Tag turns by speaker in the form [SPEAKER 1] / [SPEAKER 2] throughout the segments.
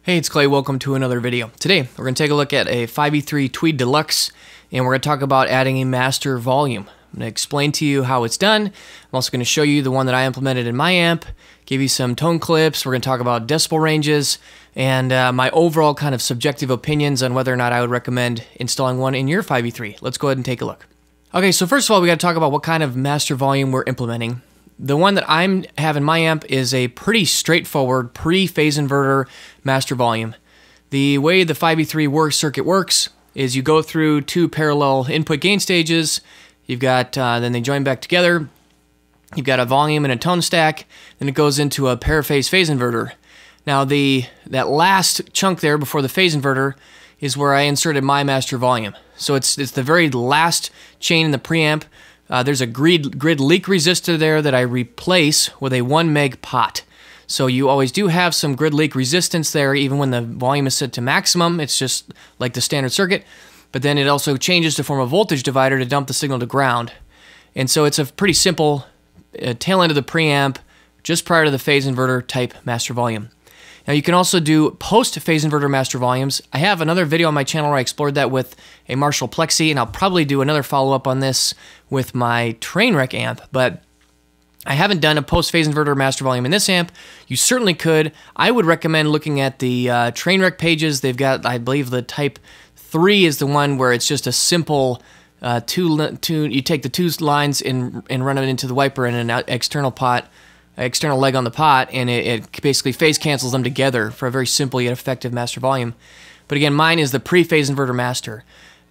[SPEAKER 1] Hey, it's Kley. Welcome to another video. Today, we're going to take a look at a 5E3 Tweed Deluxe, and we're going to talk about adding a master volume. I'm going to explain to you how it's done. I'm also going to show you the one that I implemented in my amp, give you some tone clips. We're going to talk about decibel ranges, and my overall kind of subjective opinions on whether or not I would recommend installing one in your 5E3. Let's go ahead and take a look. Okay, so first of all, we got to talk about what kind of master volume we're implementing. The one that I'm having my amp is a pretty straightforward pre-phase inverter master volume. The way the 5E3 circuit works is you go through two parallel input gain stages. You've got, then they join back together. You've got a volume and a tone stack. Then it goes into a paraphase phase inverter. Now that last chunk there before the phase inverter is where I inserted my master volume. So it's the very last chain in the preamp. There's a grid leak resistor there that I replace with a 1 meg pot. So you always do have some grid leak resistance there, even when the volume is set to maximum. It's just like the standard circuit. But then it also changes to form a voltage divider to dump the signal to ground. And so it's a pretty simple tail end of the preamp, just prior to the phase inverter type master volume. Now you can also do post-phase inverter master volumes. I have another video on my channel where I explored that with a Marshall Plexi, and I'll probably do another follow-up on this with my Trainwreck amp, but I haven't done a post-phase inverter master volume in this amp. You certainly could. I would recommend looking at the Trainwreck pages. They've got, I believe the Type 3 is the one where it's just a simple you take the two lines and run it into the wiper in an external leg on the pot, and it basically phase cancels them together for a very simple yet effective master volume. But again, mine is the pre-phase inverter master.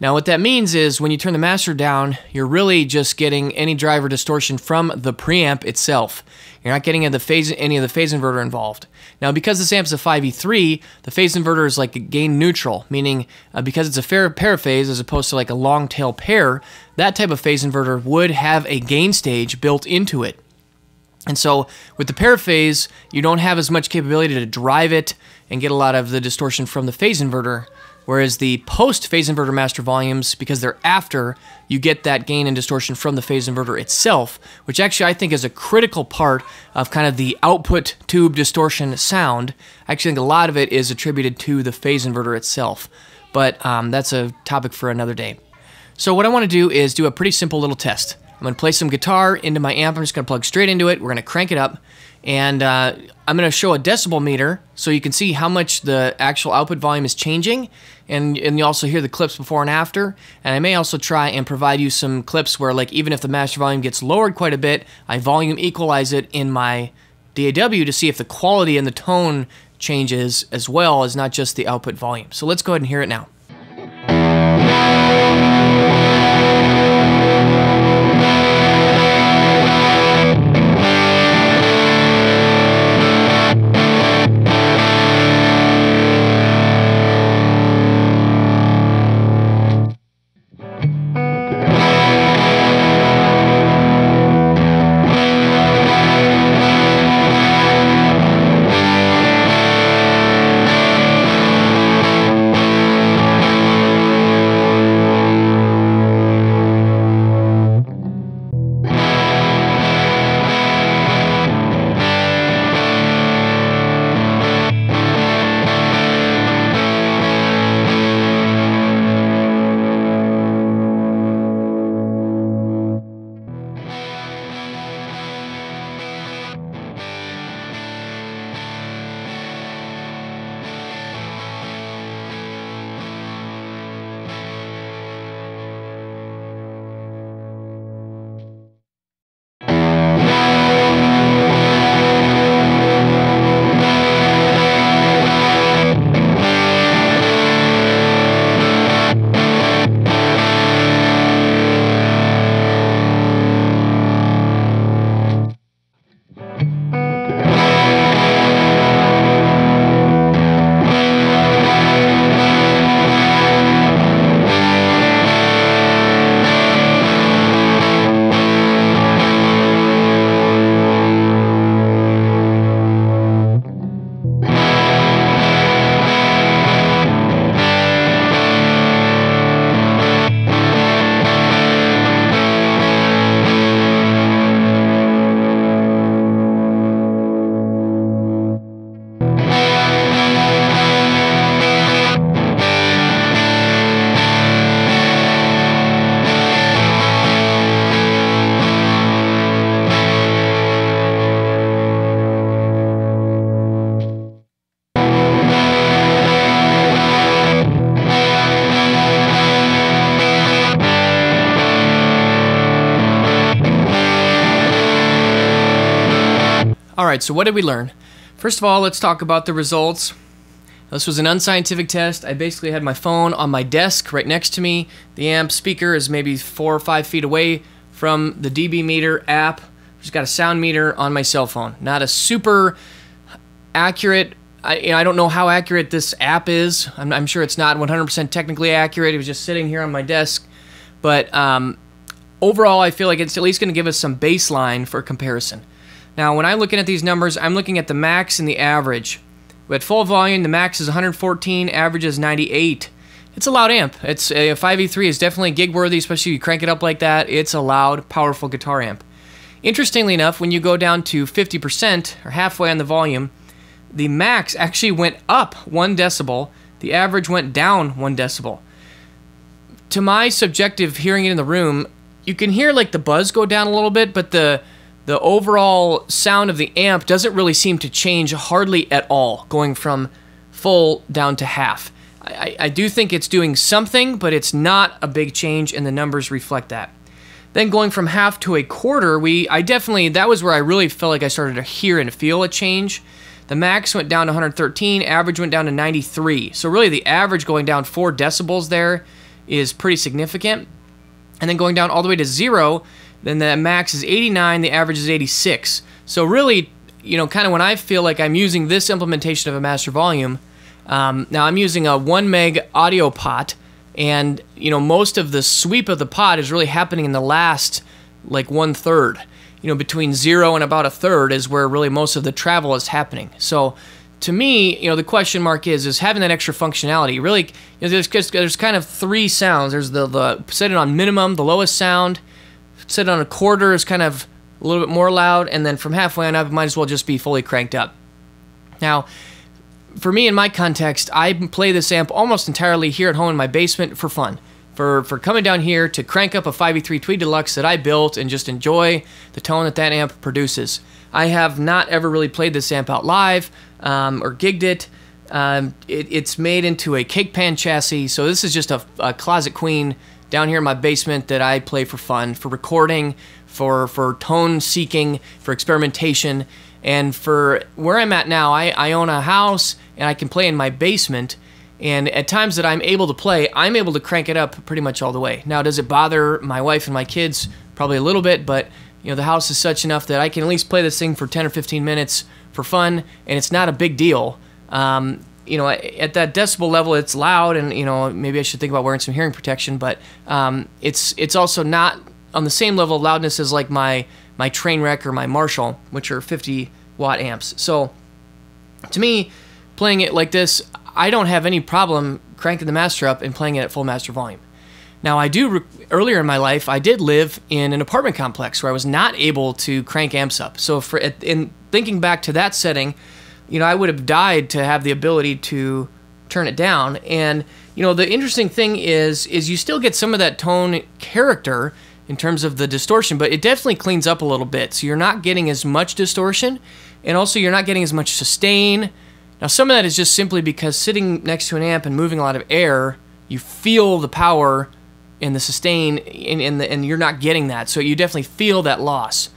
[SPEAKER 1] Now what that means is when you turn the master down, you're really just getting any driver distortion from the preamp itself. You're not getting any of the phase inverter involved. Now because this amp's a 5E3, the phase inverter is like a gain neutral, meaning because it's a paraphase as opposed to like a long tail pair, that type of phase inverter would have a gain stage built into it. And so with the paraphase, you don't have as much capability to drive it and get a lot of the distortion from the phase inverter, whereas the post-phase inverter master volumes, because they're after, you get that gain and distortion from the phase inverter itself, which actually I think is a critical part of kind of the output tube distortion sound. I actually think a lot of it is attributed to the phase inverter itself, but that's a topic for another day. So what I want to do is do a pretty simple little test. I'm going to play some guitar into my amp. I'm just going to plug straight into it. We're going to crank it up. And I'm going to show a decibel meter so you can see how much the actual output volume is changing. And you also hear the clips before and after. And I may also try and provide you some clips where, like, even if the master volume gets lowered quite a bit, I volume equalize it in my DAW to see if the quality and the tone changes as well as not just the output volume. So let's go ahead and hear it now. Alright, so what did we learn? First of all, let's talk about the results. This was an unscientific test. I basically had my phone on my desk right next to me. The amp speaker is maybe 4 or 5 feet away from the dB meter app. Just got a sound meter on my cell phone. Not a super accurate, I don't know how accurate this app is. I'm sure it's not 100% technically accurate. It was just sitting here on my desk. But overall, I feel like it's at least going to give us some baseline for comparison. Now, when I'm looking at these numbers, I'm looking at the max and the average. At full volume, the max is 114, average is 98. It's a loud amp. It's a 5E3 is definitely gig worthy, especially if you crank it up like that. It's a loud, powerful guitar amp. Interestingly enough, when you go down to 50% or halfway on the volume, the max actually went up 1 decibel. The average went down 1 decibel. To my subjective hearing it in the room, you can hear like the buzz go down a little bit, but the overall sound of the amp doesn't really seem to change hardly at all, going from full down to half. I do think it's doing something, but it's not a big change, and the numbers reflect that. Then going from half to a quarter, that was where I really felt like I started to hear and feel a change. The max went down to 113, average went down to 93. So really the average going down 4 decibels there is pretty significant. And then going down all the way to 0, then the max is 89, the average is 86. So really, kind of when I feel like I'm using this implementation of a master volume, now I'm using a 1 meg audio pot, and most of the sweep of the pot is really happening in the last like 1/3. Between 0 and about 1/3 is where really most of the travel is happening. So to me, the question mark is having that extra functionality. Really, there's kind of 3 sounds. There's the set it on minimum, the lowest sound. Set it on a quarter is kind of a little bit more loud, and then from halfway on up, it might as well just be fully cranked up. Now, for me, in my context, I play this amp almost entirely here at home in my basement for fun. For coming down here to crank up a 5E3 Tweed Deluxe that I built and just enjoy the tone that amp produces. I have not ever really played this amp out live or gigged it. It's made into a cake pan chassis, so this is just a closet queen down here in my basement that I play for fun, for recording, for tone seeking, for experimentation, and for where I'm at now. I own a house and I can play in my basement, and at times that I'm able to play, I'm able to crank it up pretty much all the way. Now, does it bother my wife and my kids? Probably a little bit, but the house is such enough that I can at least play this thing for 10 or 15 minutes for fun, and it's not a big deal. At that decibel level, it's loud, and maybe I should think about wearing some hearing protection. But it's also not on the same level of loudness as like my Trainwreck or my Marshall, which are 50-watt amps. So to me, playing it like this, I don't have any problem cranking the master up and playing it at full master volume. Now, earlier in my life, I did live in an apartment complex where I was not able to crank amps up. So in thinking back to that setting, I would have died to have the ability to turn it down. And, the interesting thing is you still get some of that tone character in terms of the distortion, but it definitely cleans up a little bit. So you're not getting as much distortion, and also you're not getting as much sustain. Now, some of that is just simply because sitting next to an amp and moving a lot of air, you feel the power and the sustain, and you're not getting that. So you definitely feel that loss.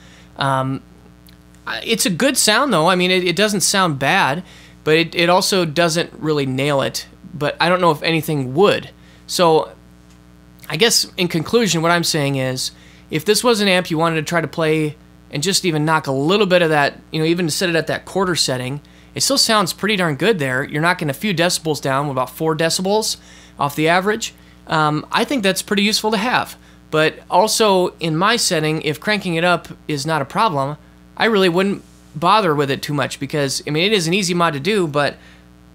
[SPEAKER 1] It's a good sound, though. I mean, it doesn't sound bad, but it also doesn't really nail it. But I don't know if anything would. So I guess in conclusion, what I'm saying is, if this was an amp you wanted to try to play and just even knock a little bit of that, even to set it at that quarter setting, it still sounds pretty darn good there. You're knocking a few decibels down, about 4 decibels off the average. I think that's pretty useful to have. But also, in my setting, if cranking it up is not a problem, I really wouldn't bother with it too much because, it is an easy mod to do, but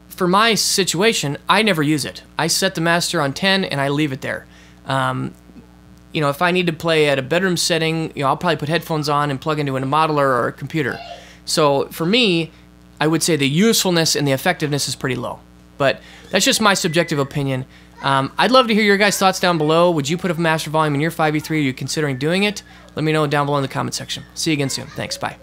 [SPEAKER 1] for my situation, I never use it. I set the master on 10 and I leave it there. If I need to play at a bedroom setting, I'll probably put headphones on and plug into a modeler or a computer. So for me, I would say the usefulness and the effectiveness is pretty low. But that's just my subjective opinion. I'd love to hear your guys' thoughts down below. Would you put a master volume in your 5E3? Are you considering doing it? Let me know down below in the comment section. See you again soon. Thanks. Bye.